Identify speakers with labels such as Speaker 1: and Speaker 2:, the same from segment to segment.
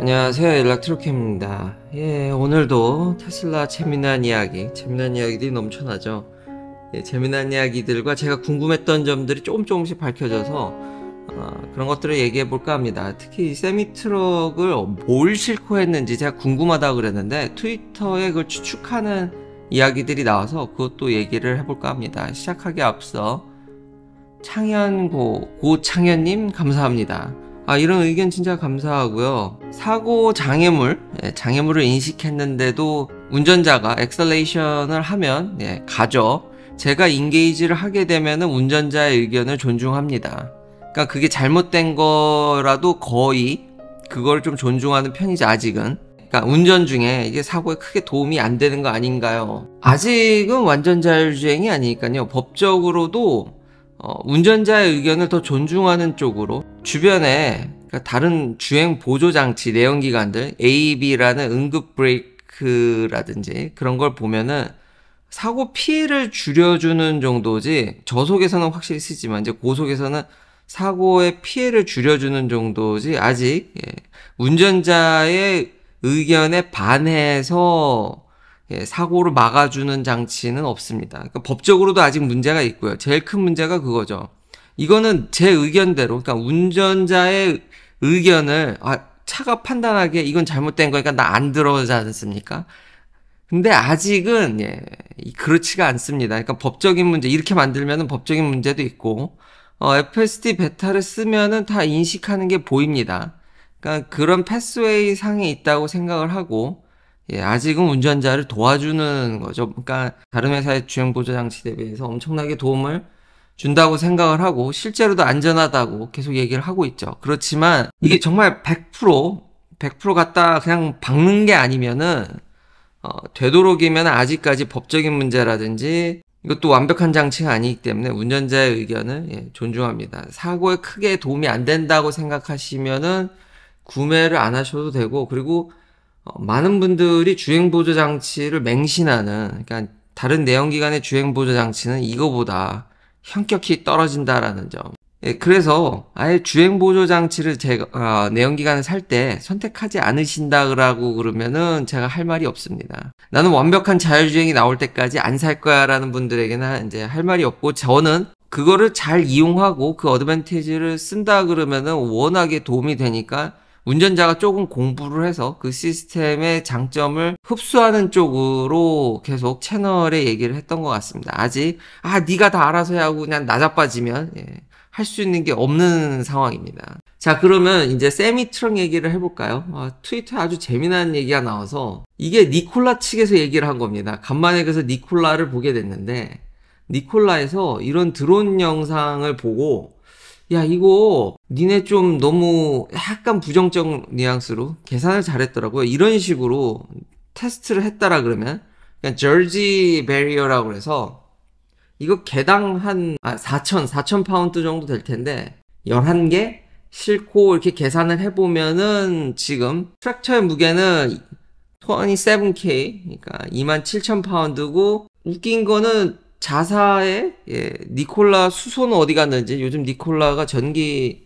Speaker 1: 안녕하세요. 일렉트로캠입니다. 예, 오늘도 테슬라 재미난 이야기들이 넘쳐나죠. 예, 재미난 이야기들과 제가 궁금했던 점들이 조금씩 밝혀져서 그런 것들을 얘기해 볼까 합니다. 특히 이 세미트럭을 뭘 싣고 했는지 제가 궁금하다고 그랬는데 트위터에 그걸 추측하는 이야기들이 나와서 그것도 얘기를 해볼까 합니다. 시작하기 앞서 고창현님 감사합니다. 이런 의견 진짜 감사하고요. 사고 장애물을 인식했는데도 운전자가 엑셀레이션을 하면 가죠. 제가 인게이지를 하게 되면은 운전자의 의견을 존중합니다. 그러니까 그게 잘못된 거라도 거의 그걸 좀 존중하는 편이죠, 아직은. 그러니까 운전 중에 이게 사고에 크게 도움이 안 되는 거 아닌가요? 아직은 완전 자율주행이 아니니까요. 법적으로도 운전자의 의견을 더 존중하는 쪽으로 주변에 그러니까 다른 주행 보조 장치 내연기관들 AB라는 응급 브레이크라든지 그런 걸 보면은 사고 피해를 줄여주는 정도지, 저속에서는 확실히 쓰지만 이제 고속에서는 사고의 피해를 줄여주는 정도지 아직 운전자의 의견에 반해서 사고를 막아주는 장치는 없습니다. 그러니까 법적으로도 아직 문제가 있고요. 제일 큰 문제가 그거죠. 이거는 제 의견대로, 그러니까 운전자의 의견을 차가 판단하기에 이건 잘못된 거니까 나 안 들어오지 않습니까? 근데 아직은 그렇지가 않습니다. 그러니까 법적인 문제, 이렇게 만들면은 법적인 문제도 있고 FSD 베타를 쓰면은 다 인식하는 게 보입니다. 그러니까 그런 패스웨이 상에 있다고 생각을 하고 아직은 운전자를 도와주는 거죠. 그러니까 다른 회사의 주행 보조 장치 대비해서 엄청나게 도움을 준다고 생각을 하고 실제로도 안전하다고 계속 얘기를 하고 있죠. 그렇지만 이게 정말 100% 갖다 그냥 박는 게 아니면은 되도록이면 아직까지 법적인 문제라든지 이것도 완벽한 장치가 아니기 때문에 운전자의 의견을 존중합니다. 사고에 크게 도움이 안 된다고 생각하시면은 구매를 안 하셔도 되고, 그리고 많은 분들이 주행보조 장치를 맹신하는, 그러니까 다른 내연기관의 주행보조 장치는 이거보다 현격히 떨어진다라는 점. 그래서 아예 주행보조 장치를 제가 내연기관을 살 때 선택하지 않으신다고 그러면은 제가 할 말이 없습니다. 나는 완벽한 자율주행이 나올 때까지 안 살 거야라는 분들에게는 이제 할 말이 없고, 저는 그거를 잘 이용하고 그 어드밴티지를 쓴다 그러면은 워낙에 도움이 되니까 운전자가 조금 공부를 해서 그 시스템의 장점을 흡수하는 쪽으로 계속 채널에 얘기를 했던 것 같습니다. 아직 네가 다 알아서 해 하고 그냥 나자빠지면 할 수 있는 게 없는 상황입니다. 자, 그러면 이제 세미트럭 얘기를 해볼까요? 트위터에 아주 재미난 얘기가 나와서 이게 니콜라 측에서 얘기를 한 겁니다. 간만에 그래서 니콜라를 보게 됐는데, 니콜라에서 이런 드론 영상을 보고 이거 니네 좀 너무 약간 부정적 뉘앙스로 계산을 잘했더라고요. 이런 식으로 테스트를 했다라 그러면 그냥 저지 베리어라고 해서 이거 개당 한 4,000 파운드 정도 될 텐데 11개 싣고 이렇게 계산을 해보면은 지금 트랙터의 무게는 27K, 그러니까 27,000 파운드고, 웃긴 거는 자사의 니콜라 수소는 어디 갔는지 요즘 니콜라가 전기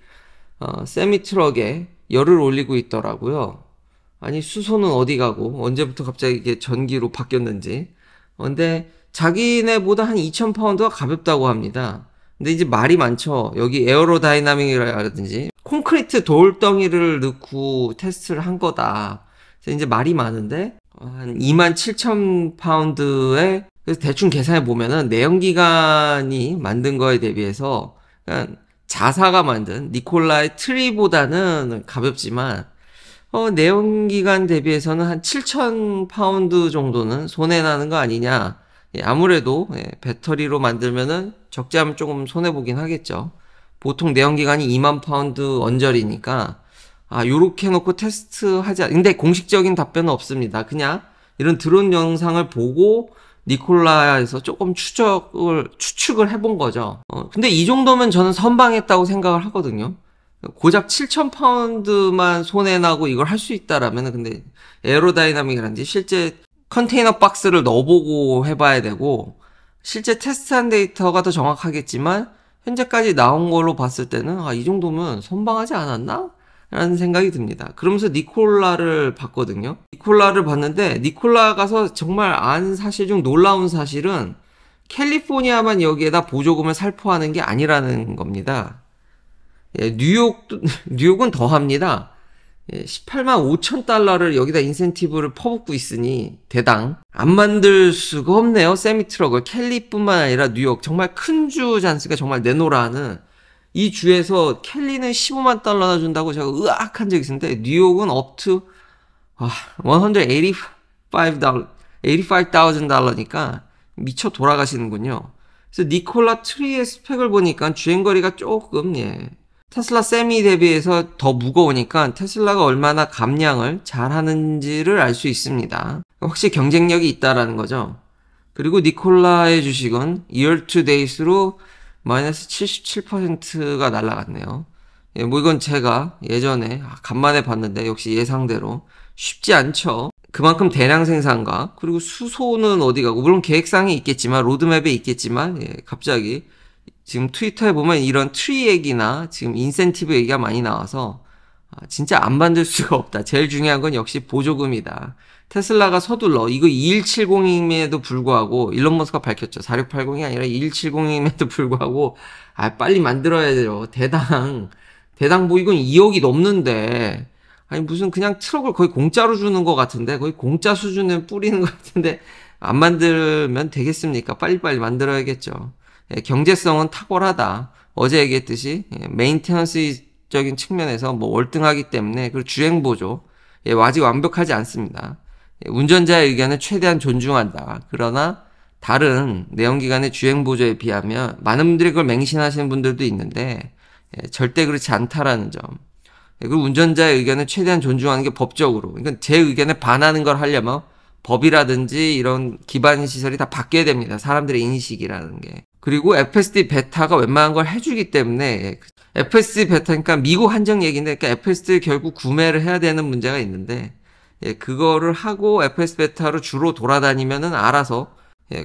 Speaker 1: 세미트럭에 열을 올리고 있더라고요. 아니, 수소는 어디 가고 언제부터 갑자기 이게 전기로 바뀌었는지. 근데 자기네보다 한 2,000 파운드가 가볍다고 합니다. 근데 이제 말이 많죠. 여기 에어로다이나믹이라든지 콘크리트 돌덩이를 넣고 테스트를 한 거다. 그래서 이제 말이 많은데 한 27,000 파운드에, 그래서 대충 계산해 보면은 내연기관이 만든 거에 대비해서 자사가 만든 니콜라의 트리보다는 가볍지만 내연기관 대비해서는 한 7,000 파운드 정도는 손해나는 거 아니냐. 아무래도 배터리로 만들면은 적재 하면 조금 손해보긴 하겠죠. 보통 내연기관이 2만 파운드 언저리니까 요렇게 해놓고 테스트하자. 근데 공식적인 답변은 없습니다. 그냥 이런 드론 영상을 보고 니콜라에서 조금 추측을 해본 거죠. 근데 이 정도면 저는 선방했다고 생각을 하거든요. 고작 7,000 파운드만 손해나고 이걸 할 수 있다라면, 근데 에어로다이나믹이라든지 실제 컨테이너 박스를 넣어보고 해봐야 되고, 실제 테스트한 데이터가 더 정확하겠지만 현재까지 나온 걸로 봤을 때는 이 정도면 선방하지 않았나? 라는 생각이 듭니다. 그러면서 니콜라를 봤거든요. 니콜라를 봤는데 니콜라 가서 정말 안 사실 중 놀라운 사실은 캘리포니아만 여기에다 보조금을 살포하는 게 아니라는 겁니다. 예, 뉴욕은 더 합니다. 예, 18만 5천 달러를 여기다 인센티브를 퍼붓고 있으니 대당 안 만들 수가 없네요. 세미트럭을. 캘리뿐만 아니라 뉴욕 정말 큰 주지 않습니까? 정말 내놓으라 하는 이 주에서 캘리는 15만 달러나 준다고 제가 의아한 적이 있었는데 뉴욕은 up to 85,000달러니까 미쳐 돌아가시는군요. 그래서 니콜라 트리의 스펙을 보니까 주행거리가 조금 테슬라 세미 대비해서 더 무거우니까 테슬라가 얼마나 감량을 잘하는지를 알 수 있습니다. 확실히 경쟁력이 있다라는 거죠. 그리고 니콜라의 주식은 year to date로 마이너스 77%가 날아갔네요. 예, 뭐 이건 제가 예전에 간만에 봤는데 역시 예상대로 쉽지 않죠. 그만큼 대량 생산과 그리고 수소는 어디 가고 물론 계획상이 있겠지만 로드맵에 있겠지만 갑자기 지금 트위터에 보면 이런 트리 얘기나 지금 인센티브 얘기가 많이 나와서 진짜 안 만들 수가 없다. 제일 중요한 건 역시 보조금이다. 테슬라가 서둘러 이거 2170임에도 불구하고 일론 머스크가 밝혔죠. 4680이 아니라 2170임에도 불구하고 빨리 만들어야 돼요. 대당 뭐 이건 2억이 넘는데 아니 무슨 그냥 트럭을 거의 공짜로 주는 것 같은데 거의 공짜 수준에 뿌리는 것 같은데 안 만들면 되겠습니까? 빨리빨리 만들어야겠죠. 경제성은 탁월하다. 어제 얘기했듯이 메인테넌스적인 측면에서 뭐 월등하기 때문에 그리고 주행보조 아직 완벽하지 않습니다. 운전자의 의견을 최대한 존중한다. 그러나 다른 내연기관의 주행보조에 비하면 많은 분들이 그걸 맹신하시는 분들도 있는데 절대 그렇지 않다라는 점. 그리고 운전자의 의견을 최대한 존중하는 게 법적으로. 그러니까 제 의견에 반하는 걸 하려면 법이라든지 이런 기반 시설이 다 바뀌어야 됩니다. 사람들의 인식이라는 게. 그리고 FSD 베타가 웬만한 걸 해주기 때문에 FSD 베타니까 미국 한정 얘기인데 그러니까 FSD 결국 구매를 해야 되는 문제가 있는데 그거를 하고 FSD 베타로 주로 돌아다니면은 알아서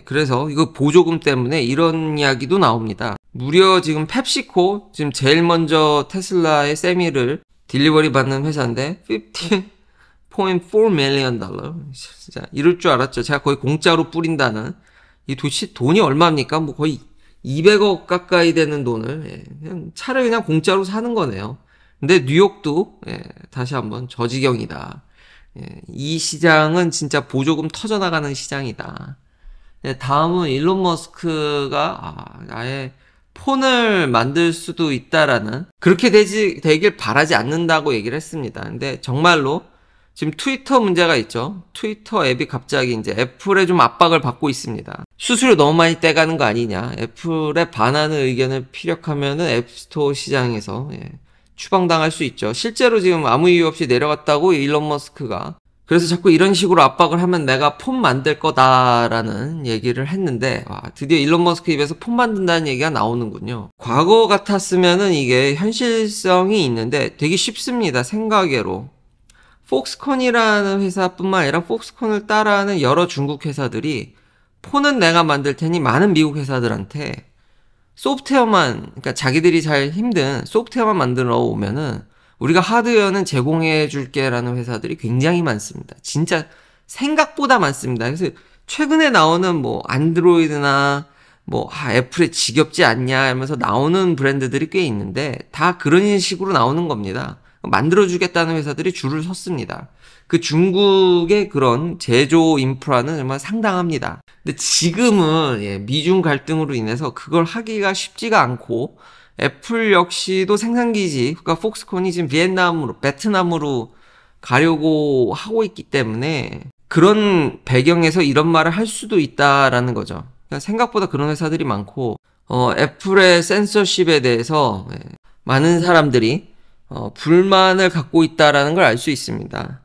Speaker 1: 그래서 이거 보조금 때문에 이런 이야기도 나옵니다. 무려 지금 펩시코 지금 제일 먼저 테슬라의 세미를 딜리버리 받는 회사인데 15.4 million 달러. 진짜 이럴 줄 알았죠. 제가 거의 공짜로 뿌린다는 이 도대체 돈이 얼마입니까? 뭐 거의 200억 가까이 되는 돈을 그냥 차를 그냥 공짜로 사는 거네요. 근데 뉴욕도 다시 한번 저 지경이다. 이 시장은 진짜 보조금 터져나가는 시장이다. 다음은 일론 머스크가 아예 폰을 만들 수도 있다라는 그렇게 되길 바라지 않는다고 얘기를 했습니다. 근데 정말로 지금 트위터 문제가 있죠. 트위터 앱이 갑자기 이제 애플에 좀 압박을 받고 있습니다. 수수료 너무 많이 떼가는 거 아니냐. 애플에 반하는 의견을 피력하면은 앱스토어 시장에서 추방당할 수 있죠. 실제로 지금 아무 이유 없이 내려갔다고 일론 머스크가. 그래서 자꾸 이런 식으로 압박을 하면 내가 폰 만들 거다라는 얘기를 했는데 드디어 일론 머스크 입에서 폰 만든다는 얘기가 나오는군요. 과거 같았으면은 이게 현실성이 있는데 되게 쉽습니다. 생각외로. 폭스콘이라는 회사뿐만 아니라 폭스콘을 따라하는 여러 중국 회사들이 폰은 내가 만들 테니 많은 미국 회사들한테 소프트웨어만, 그러니까 자기들이 잘 힘든 소프트웨어만 만들어 오면은 우리가 하드웨어는 제공해 줄게 라는 회사들이 굉장히 많습니다. 진짜 생각보다 많습니다. 그래서 최근에 나오는 뭐 안드로이드나 뭐 애플에 지겹지 않냐 하면서 나오는 브랜드들이 꽤 있는데 다 그런 식으로 나오는 겁니다. 만들어주겠다는 회사들이 줄을 섰습니다. 그 중국의 그런 제조 인프라는 정말 상당합니다. 근데 지금은 미중 갈등으로 인해서 그걸 하기가 쉽지가 않고 애플 역시도 생산기지, 그러니까 폭스콘이 지금 베트남으로 가려고 하고 있기 때문에 그런 배경에서 이런 말을 할 수도 있다라는 거죠. 그러니까 생각보다 그런 회사들이 많고 애플의 센서십에 대해서 많은 사람들이 불만을 갖고 있다라는 걸 알 수 있습니다.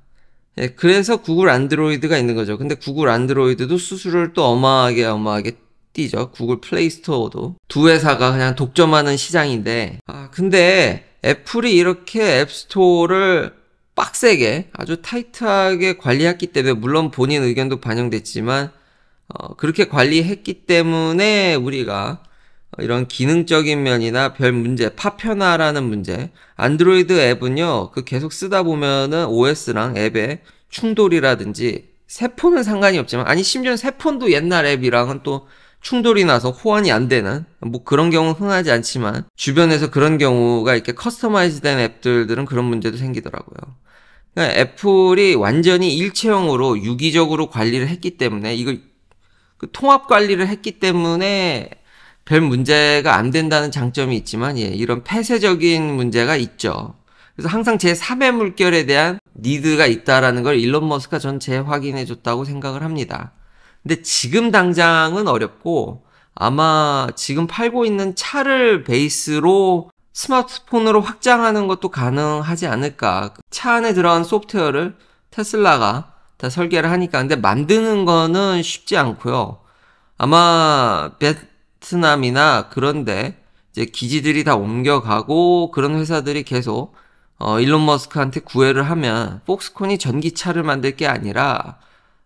Speaker 1: 그래서 구글 안드로이드가 있는 거죠. 근데 구글 안드로이드도 수수료를 또 어마하게 뛰죠. 구글 플레이 스토어도. 두 회사가 그냥 독점하는 시장인데 근데 애플이 이렇게 앱스토어를 빡세게 아주 타이트하게 관리했기 때문에 물론 본인 의견도 반영됐지만 그렇게 관리했기 때문에 우리가 이런 기능적인 면이나 별 문제, 파편화라는 문제. 안드로이드 앱은요, 그 계속 쓰다 보면은 OS랑 앱의 충돌이라든지, 새 폰은 상관이 없지만, 아니, 심지어 새 폰도 옛날 앱이랑은 또 충돌이 나서 호환이 안 되는, 뭐 그런 경우는 흔하지 않지만, 주변에서 그런 경우가 이렇게 커스터마이즈 된 앱들은 그런 문제도 생기더라고요. 그러니까 애플이 완전히 일체형으로 유기적으로 관리를 했기 때문에, 이걸 그 통합 관리를 했기 때문에 별 문제가 안 된다는 장점이 있지만, 예, 이런 폐쇄적인 문제가 있죠. 그래서 항상 제3의 물결에 대한 니드가 있다라는 걸 일론 머스크가 전 재확인해 줬다고 생각을 합니다. 근데 지금 당장은 어렵고, 아마 지금 팔고 있는 차를 베이스로 스마트폰으로 확장하는 것도 가능하지 않을까. 차 안에 들어간 소프트웨어를 테슬라가 다 설계를 하니까. 근데 만드는 거는 쉽지 않고요. 아마 베트남이나 그런데 이제 기지들이 다 옮겨가고 그런 회사들이 계속 일론 머스크한테 구애를 하면 폭스콘이 전기차를 만들 게 아니라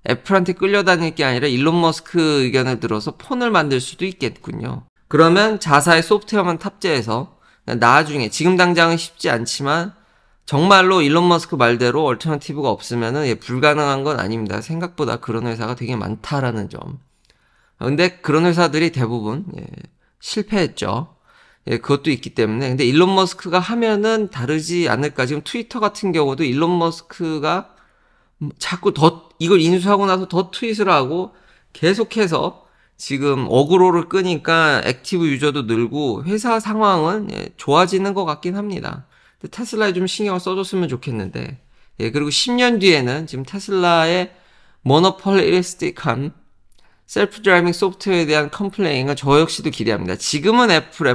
Speaker 1: 애플한테 끌려다닐 게 아니라 일론 머스크 의견을 들어서 폰을 만들 수도 있겠군요. 그러면 자사의 소프트웨어만 탑재해서 나중에 지금 당장은 쉽지 않지만 정말로 일론 머스크 말대로 얼터너티브가 없으면은 불가능한 건 아닙니다. 생각보다 그런 회사가 되게 많다라는 점. 근데 그런 회사들이 대부분 실패했죠. 그것도 있기 때문에. 근데 일론 머스크가 하면은 다르지 않을까. 지금 트위터 같은 경우도 일론 머스크가 자꾸 이걸 인수하고 나서 더 트윗을 하고 계속해서 지금 어그로를 끄니까 액티브 유저도 늘고 회사 상황은 좋아지는 것 같긴 합니다. 근데 테슬라에 좀 신경을 써줬으면 좋겠는데. 그리고 10년 뒤에는 지금 테슬라의 모노폴리스틱한 셀프 드라이빙 소프트웨어에 대한 컴플레인을 저 역시도 기대합니다. 지금은 애플의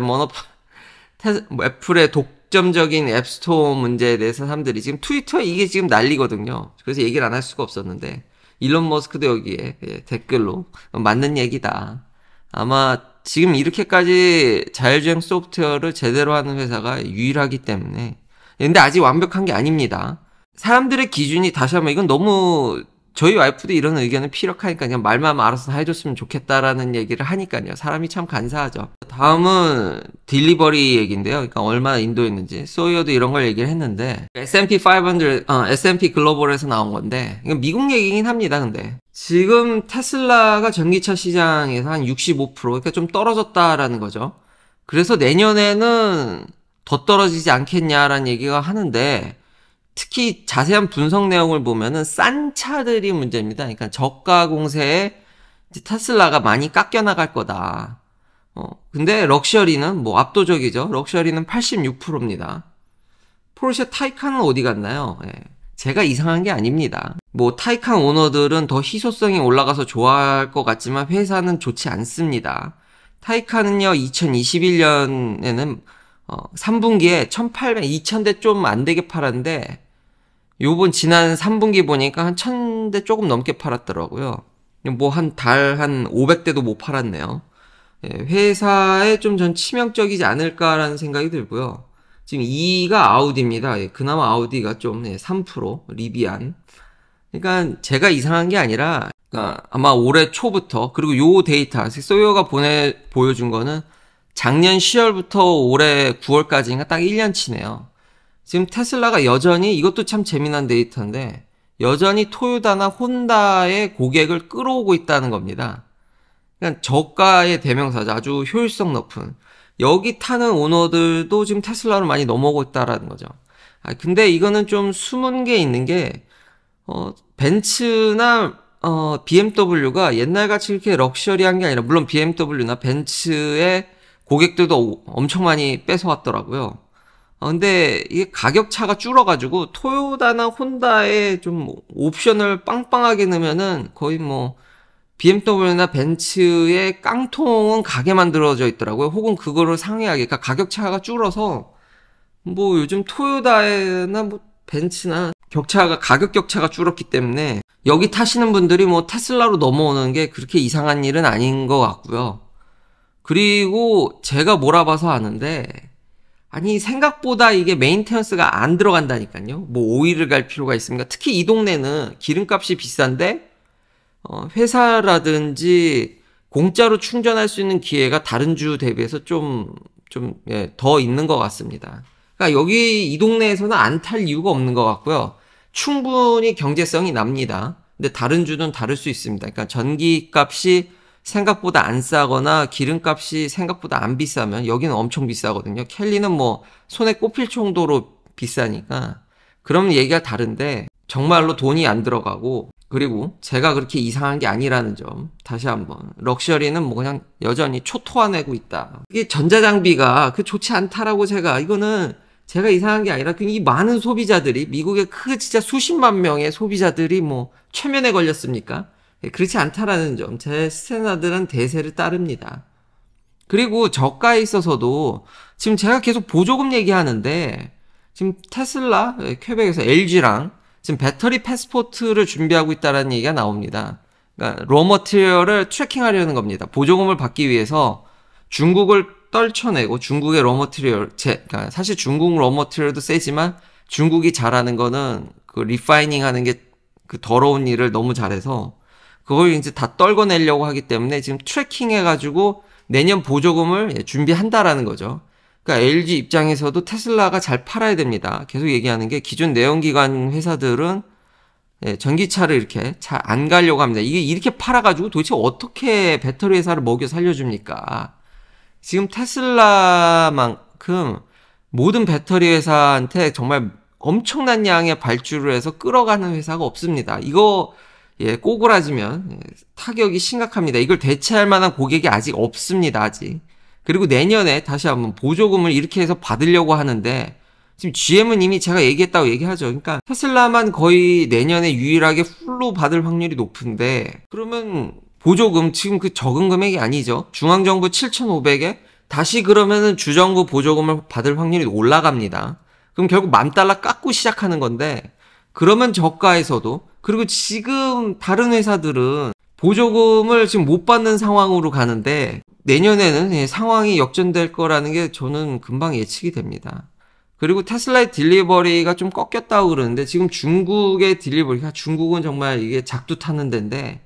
Speaker 1: 독점적인 앱스토어 문제에 대해서 사람들이 지금 트위터에 이게 지금 난리거든요. 그래서 얘기를 안 할 수가 없었는데 일론 머스크도 여기에 댓글로 맞는 얘기다. 아마 지금 이렇게까지 자율주행 소프트웨어를 제대로 하는 회사가 유일하기 때문에. 근데 아직 완벽한 게 아닙니다. 사람들의 기준이 다시 한번 이건 너무 저희 와이프도 이런 의견을 피력하니까 그냥 말만 알아서 해줬으면 좋겠다라는 얘기를 하니까요. 사람이 참 간사하죠. 다음은 딜리버리 얘기인데요. 그러니까 얼마나 인도했는지. 소이어도 이런 걸 얘기를 했는데 S&P 500, S&P 글로벌에서 나온 건데 이건 미국 얘기긴 합니다. 근데 지금 테슬라가 전기차 시장에서 한 65% 그러니까 좀 떨어졌다라는 거죠. 그래서 내년에는 더 떨어지지 않겠냐라는 얘기가 하는데 특히 자세한 분석 내용을 보면은 싼 차들이 문제입니다. 그러니까 저가 공세에 테슬라가 많이 깎여 나갈 거다. 근데 럭셔리는 뭐 압도적이죠. 럭셔리는 86%입니다. 포르쉐 타이칸은 어디 갔나요? 제가 이상한 게 아닙니다. 뭐 타이칸 오너들은 더 희소성이 올라가서 좋아할 것 같지만 회사는 좋지 않습니다. 타이칸은요 2021년에는 3분기에 1,800, 2,000대 좀 안 되게 팔았는데 요번 지난 3분기 보니까 한 1,000대 조금 넘게 팔았더라고요. 뭐 한 달 한 500대도 못 팔았네요. 회사에 좀 전 치명적이지 않을까라는 생각이 들고요. 지금 2위가 아우디입니다. 그나마 아우디가 좀 3%, 리비안. 그러니까 제가 이상한 게 아니라 그러니까 아마 올해 초부터 그리고 요 데이터 소요가 보여준 거는 작년 10월부터 올해 9월까지인가 딱 1년치네요. 지금 테슬라가 여전히 이것도 참 재미난 데이터인데 여전히 토요타나 혼다의 고객을 끌어오고 있다는 겁니다. 그냥 저가의 대명사죠. 아주 효율성 높은. 여기 타는 오너들도 지금 테슬라로 많이 넘어오고 있다라는 거죠. 근데 이거는 좀 숨은 게 있는 게 벤츠나 BMW가 옛날같이 이렇게 럭셔리한 게 아니라 물론 BMW나 벤츠의 고객들도 엄청 많이 뺏어왔더라고요. 근데 이게 가격 차가 줄어가지고 토요타나 혼다에 좀 옵션을 빵빵하게 넣으면은 거의 뭐 BMW나 벤츠의 깡통은 가게 만들어져 있더라고요. 혹은 그거를 상회하게. 그러니까 가격 차가 줄어서 뭐 요즘 토요타나 뭐 벤츠나 가격 격차가 줄었기 때문에 여기 타시는 분들이 뭐 테슬라로 넘어오는 게 그렇게 이상한 일은 아닌 것 같고요. 그리고 제가 몰아봐서 아는데 아니 생각보다 이게 메인테너스가 안 들어간다니까요. 뭐 오일을 갈 필요가 있습니까? 특히 이 동네는 기름값이 비싼데 회사라든지 공짜로 충전할 수 있는 기회가 다른 주 대비해서 더 있는 것 같습니다. 그러니까 여기 이 동네에서는 안 탈 이유가 없는 것 같고요. 충분히 경제성이 납니다. 근데 다른 주는 다를 수 있습니다. 그러니까 전기값이 생각보다 안 싸거나 기름값이 생각보다 안 비싸면 여기는 엄청 비싸거든요. 켈리는 뭐 손에 꼽힐 정도로 비싸니까 그러면 얘기가 다른데 정말로 돈이 안 들어가고 그리고 제가 그렇게 이상한 게 아니라는 점 다시 한번 럭셔리는 뭐 그냥 여전히 초토화내고 있다. 이게 전자장비가 좋지 않다라고 이거는 제가 이상한 게 아니라 이 많은 소비자들이 미국의 진짜 수십만 명의 소비자들이 뭐 최면에 걸렸습니까? 그렇지 않다라는 점 제 스탠다드는 대세를 따릅니다. 그리고 저가에 있어서도 지금 제가 계속 보조금 얘기하는데 지금 테슬라 퀘벡에서 LG랑 지금 배터리 패스포트를 준비하고 있다는 얘기가 나옵니다. 그러니까 로머티리얼을 트래킹하려는 겁니다. 보조금을 받기 위해서 중국을 떨쳐내고 중국의 로머티리얼 그러니까 사실 중국 로머티리얼도 세지만 중국이 잘하는 거는 리파이닝 하는 게 더러운 일을 너무 잘해서 그걸 이제 다 떨궈내려고 하기 때문에 지금 트래킹 해가지고 내년 보조금을 준비한다라는 거죠. 그러니까 LG 입장에서도 테슬라가 잘 팔아야 됩니다. 계속 얘기하는 게 기존 내연기관 회사들은 전기차를 이렇게 잘 안 가려고 합니다. 이게 이렇게 팔아가지고 도대체 어떻게 배터리 회사를 먹여 살려줍니까? 지금 테슬라만큼 모든 배터리 회사한테 정말 엄청난 양의 발주를 해서 끌어가는 회사가 없습니다. 이거 꼬꾸라지면 타격이 심각합니다. 이걸 대체할 만한 고객이 아직 없습니다. 아직. 그리고 내년에 다시 한번 보조금을 이렇게 해서 받으려고 하는데 지금 GM은 이미 제가 얘기했다고 얘기하죠. 그러니까 테슬라만 거의 내년에 유일하게 풀로 받을 확률이 높은데 그러면 보조금 지금 적은 금액이 아니죠. 중앙정부 7,500에 다시 그러면은 주정부 보조금을 받을 확률이 올라갑니다. 그럼 결국 $10,000 깎고 시작하는 건데 그러면 저가에서도 그리고 지금 다른 회사들은 보조금을 지금 못 받는 상황으로 가는데 내년에는 상황이 역전될 거라는 게 저는 금방 예측이 됩니다. 그리고 테슬라의 딜리버리가 좀 꺾였다고 그러는데 지금 중국의 딜리버리가 중국은 정말 이게 작두 타는 데인데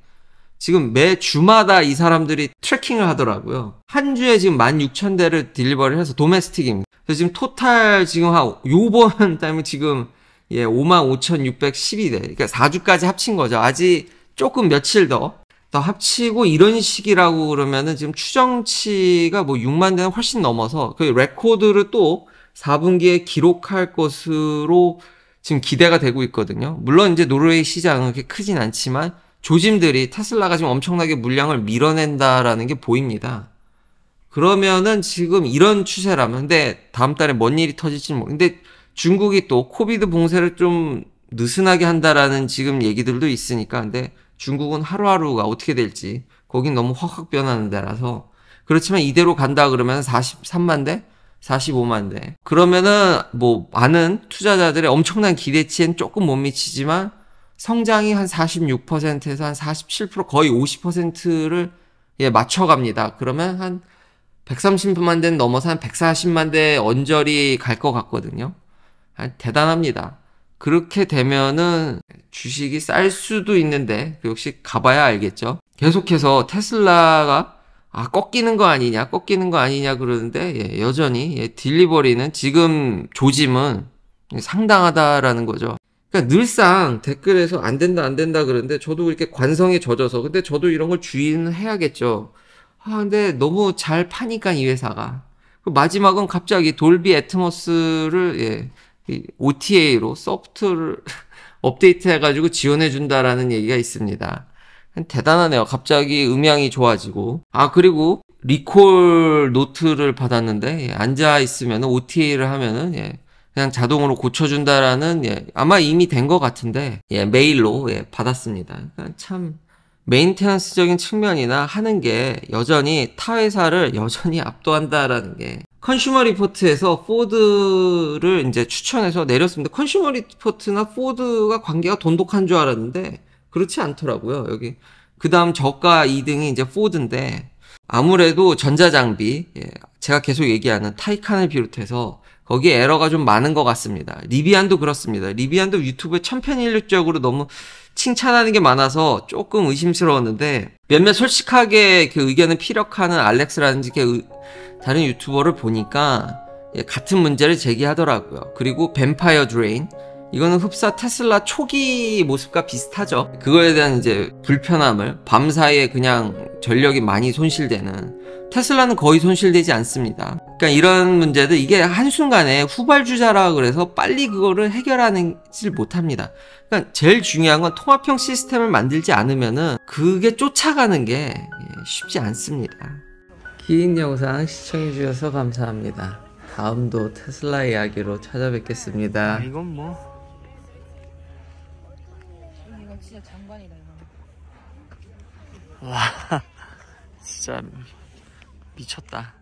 Speaker 1: 지금 매 주마다 이 사람들이 트래킹을 하더라고요. 한 주에 지금 16,000대를 딜리버리를 해서 도메스틱입니다. 그래서 지금 토탈 지금 요번 달에 지금 55,612대. 그러니까 4주까지 합친 거죠. 아직 조금 며칠 더 합치고 이런 식이라고 그러면은 지금 추정치가 뭐 6만 대는 훨씬 넘어서 그 레코드를 또 4분기에 기록할 것으로 지금 기대가 되고 있거든요. 물론 이제 노르웨이 시장은 그렇게 크진 않지만 조짐들이 테슬라가 지금 엄청나게 물량을 밀어낸다라는 게 보입니다. 그러면은 지금 이런 추세라면 근데 다음 달에 뭔 일이 터질지는 근데 중국이 또 코비드 봉쇄를 좀 느슨하게 한다라는 지금 얘기들도 있으니까 근데 중국은 하루하루가 어떻게 될지 거긴 너무 확확 변하는 데라서 그렇지만 이대로 간다 그러면 43만 대? 45만 대. 그러면은 뭐 많은 투자자들의 엄청난 기대치엔 조금 못 미치지만 성장이 한 46%에서 한 47% 거의 50%를 맞춰갑니다. 그러면 한 130만 대는 넘어서 한 140만 대 언저리 갈 것 같거든요. 대단합니다. 그렇게 되면은 주식이 쌀 수도 있는데 역시 가봐야 알겠죠. 계속해서 테슬라가 꺾이는 거 아니냐 그러는데 여전히 딜리버리는 지금 조짐은 상당하다라는 거죠. 그러니까 늘상 댓글에서 안 된다 그러는데 저도 이렇게 관성에 젖어서 근데 저도 이런 걸 주의는 해야겠죠. 근데 너무 잘 파니까 이 회사가 마지막은 갑자기 돌비 애트모스를 OTA로 소프트를 업데이트 해가지고 지원해준다라는 얘기가 있습니다. 대단하네요. 갑자기 음향이 좋아지고. 그리고 리콜 노트를 받았는데, 앉아있으면 OTA를 하면은, 그냥 자동으로 고쳐준다라는, 아마 이미 된 것 같은데, 메일로, 받았습니다. 그러니까 참, 메인테넌스적인 측면이나 하는 게 여전히 타 회사를 여전히 압도한다라는 게. 컨슈머 리포트에서 포드를 이제 추천해서 내렸습니다. 컨슈머 리포트나 포드가 관계가 돈독한 줄 알았는데 그렇지 않더라고요. 여기 그 다음 저가 2등이 이제 포드인데 아무래도 전자장비 제가 계속 얘기하는 타이칸을 비롯해서 거기에 에러가 좀 많은 것 같습니다. 리비안도 그렇습니다. 리비안도 유튜브에 천편일률적으로 너무 칭찬하는 게 많아서 조금 의심스러웠는데 몇몇 솔직하게 그 의견을 피력하는 알렉스라든지 다른 유튜버를 보니까 같은 문제를 제기하더라고요. 그리고 뱀파이어 드레인, 이거는 흡사 테슬라 초기 모습과 비슷하죠. 그거에 대한 이제 불편함을, 밤사이에 그냥 전력이 많이 손실되는, 테슬라는 거의 손실되지 않습니다. 그러니까 이런 문제들, 이게 한순간에 후발주자라 그래서 빨리 그거를 해결하지 못합니다. 그러니까 제일 중요한 건 통합형 시스템을 만들지 않으면은 그게 쫓아가는 게 쉽지 않습니다. 긴 영상 시청해주셔서 감사합니다. 다음도 테슬라 이야기로 찾아뵙겠습니다.
Speaker 2: 이건 뭐
Speaker 3: 이건 진짜 장관이다 이거.
Speaker 2: 와 진짜 미쳤다.